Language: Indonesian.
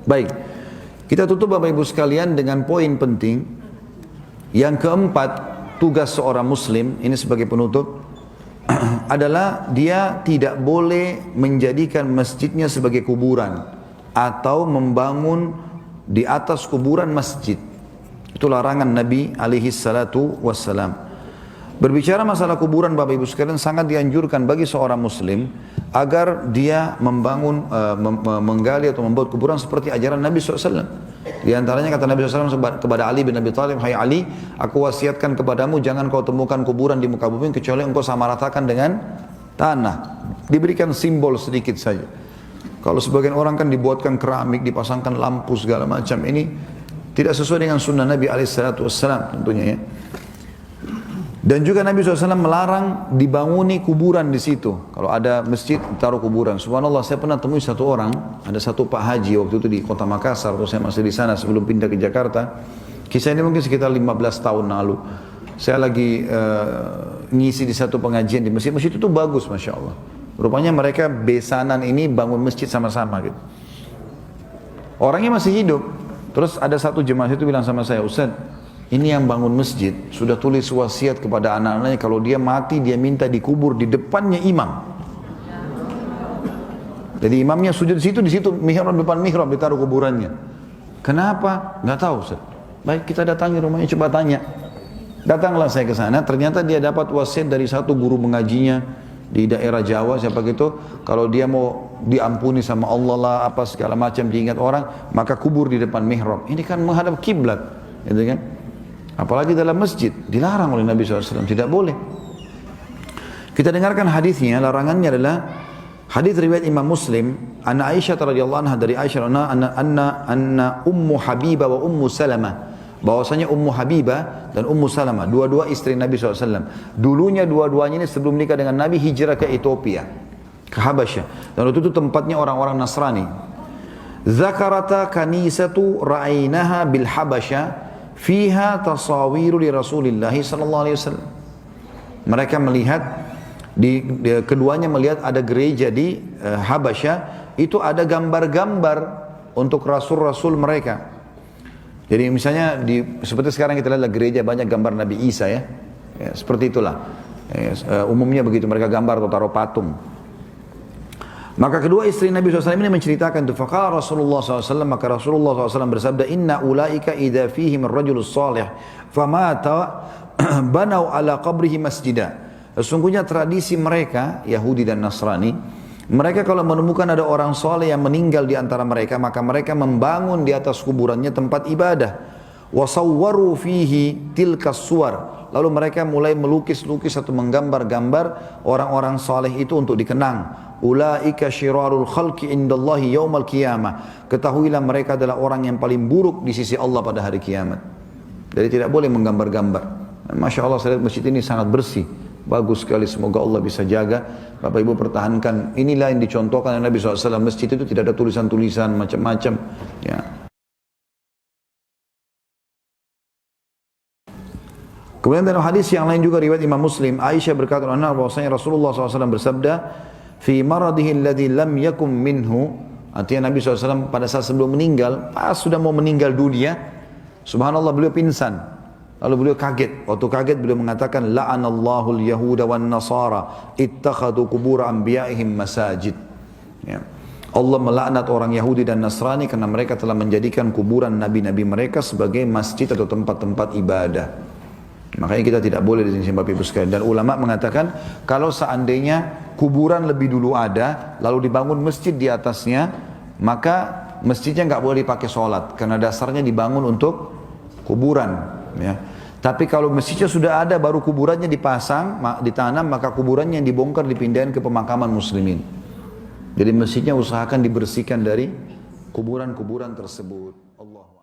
Baik, kita tutup Bapak Ibu sekalian dengan poin penting. Yang keempat, tugas seorang muslim, ini sebagai penutup, adalah dia tidak boleh menjadikan masjidnya sebagai kuburan atau membangun di atas kuburan masjid. Itu larangan Nabi alaihi salatu wassalam. Berbicara masalah kuburan Bapak Ibu sekalian, sangat dianjurkan bagi seorang muslim agar dia membangun, menggali atau membuat kuburan seperti ajaran Nabi SAW. Di antaranya kata Nabi SAW kepada Ali bin Abi Thalib, "Hai Ali, aku wasiatkan kepadamu jangan kau temukan kuburan di muka bumi kecuali engkau samaratakan dengan tanah." Diberikan simbol sedikit saja. Kalau sebagian orang kan dibuatkan keramik, dipasangkan lampu segala macam, ini tidak sesuai dengan sunnah Nabi SAW tentunya ya. Dan juga Nabi SAW melarang dibanguni kuburan di situ. Kalau ada masjid, taruh kuburan. Subhanallah, saya pernah temui satu orang, ada satu Pak Haji waktu itu di kota Makassar, waktu saya masih di sana sebelum pindah ke Jakarta. Kisah ini mungkin sekitar 15 tahun lalu. Saya lagi ngisi di satu pengajian di masjid. Masjid itu bagus, Masya Allah. Rupanya mereka besanan ini bangun masjid sama-sama gitu. Orangnya masih hidup. Terus ada satu jemaah itu bilang sama saya, "Ustaz, ini yang bangun masjid sudah tulis wasiat kepada anak-anaknya kalau dia mati dia minta dikubur di depannya imam." Jadi imamnya sujud di situ mihrab, depan mihrab ditaruh kuburannya. Kenapa? Nggak tahu Ustaz. Baik, kita datangi rumahnya, coba tanya. Datanglah saya ke sana, ternyata dia dapat wasiat dari satu guru mengajinya di daerah Jawa, siapa gitu, kalau dia mau diampuni sama Allah lah apa segala macam diingat orang, maka kubur di depan mihrab. Ini kan menghadap kiblat, gitu kan? Apalagi dalam masjid, dilarang oleh Nabi SAW, tidak boleh. Kita dengarkan hadisnya, larangannya adalah hadis riwayat Imam Muslim, Anna Aisyah radhiyallahu anha, dari Aisyah anna Ummu Habibah wa Ummu Salamah, bahwasanya Ummu Habibah dan Ummu Salamah, dua-dua istri Nabi SAW. Dulunya dua-duanya ini sebelum nikah dengan Nabi hijrah ke Ethiopia, ke Habasyah. Dan waktu itu tempatnya orang-orang Nasrani. Zakarata kanisatu ra'ainaha bil Habasyah fiha tasawiru li Rasulillah sallallahu alaihi wasallam. Mereka melihat keduanya melihat ada gereja di Habasyah, itu ada gambar-gambar untuk rasul-rasul mereka. Jadi misalnya seperti sekarang kita lihat gereja banyak gambar Nabi Isa ya, seperti itulah. Umumnya begitu, mereka gambar atau taruh patung. Maka kedua istri Nabi SAW ini menceritakan itu. Faqala Rasulullah SAW, maka Rasulullah SAW bersabda, "Inna ulaika idha fihim rajulus salih famata banau ala qabrihi masjidah." Sesungguhnya tradisi mereka, Yahudi dan Nasrani, mereka kalau menemukan ada orang saleh yang meninggal di antara mereka, maka mereka membangun di atas kuburannya tempat ibadah. Wasawwaru fihi tilkas suwar. Lalu mereka mulai melukis-lukis atau menggambar-gambar orang-orang saleh itu untuk dikenang. Ulaika syirarul khalqi indallahi yaumal qiyamah. Ketahuilah mereka adalah orang yang paling buruk di sisi Allah pada hari kiamat. Jadi tidak boleh menggambar-gambar. Masya Allah, saya lihat masjid ini sangat bersih, bagus sekali. Semoga Allah bisa jaga. Bapak Ibu pertahankan. Inilah yang dicontohkan oleh Nabi SAW. Masjid itu tidak ada tulisan-tulisan macam-macam. Ya. Kemudian dalam hadis yang lain juga riwayat Imam Muslim, Aisyah berkata bahwasanya Rasulullah SAW bersabda, "Fi maradihi alladhi lam yakum minhu." Artinya Nabi SAW pada saat sebelum meninggal, pas sudah mau meninggal dunia, subhanallah beliau pingsan. Lalu beliau kaget. Waktu kaget beliau mengatakan, "La'anallahu al-yahuda wan nasara ittakhadhu qubur anbiya'ihim masajid." Ya. Allah melaknat orang Yahudi dan Nasrani karena mereka telah menjadikan kuburan nabi-nabi mereka sebagai masjid atau tempat-tempat ibadah. Makanya kita tidak boleh di sini Bapak Ibu sekalian. Dan ulama mengatakan kalau seandainya kuburan lebih dulu ada, lalu dibangun masjid di atasnya, maka masjidnya nggak boleh dipakai sholat karena dasarnya dibangun untuk kuburan. Ya. Tapi kalau masjidnya sudah ada, baru kuburannya dipasang, ditanam, maka kuburannya yang dibongkar dipindahin ke pemakaman muslimin. Jadi masjidnya usahakan dibersihkan dari kuburan-kuburan tersebut. Allah.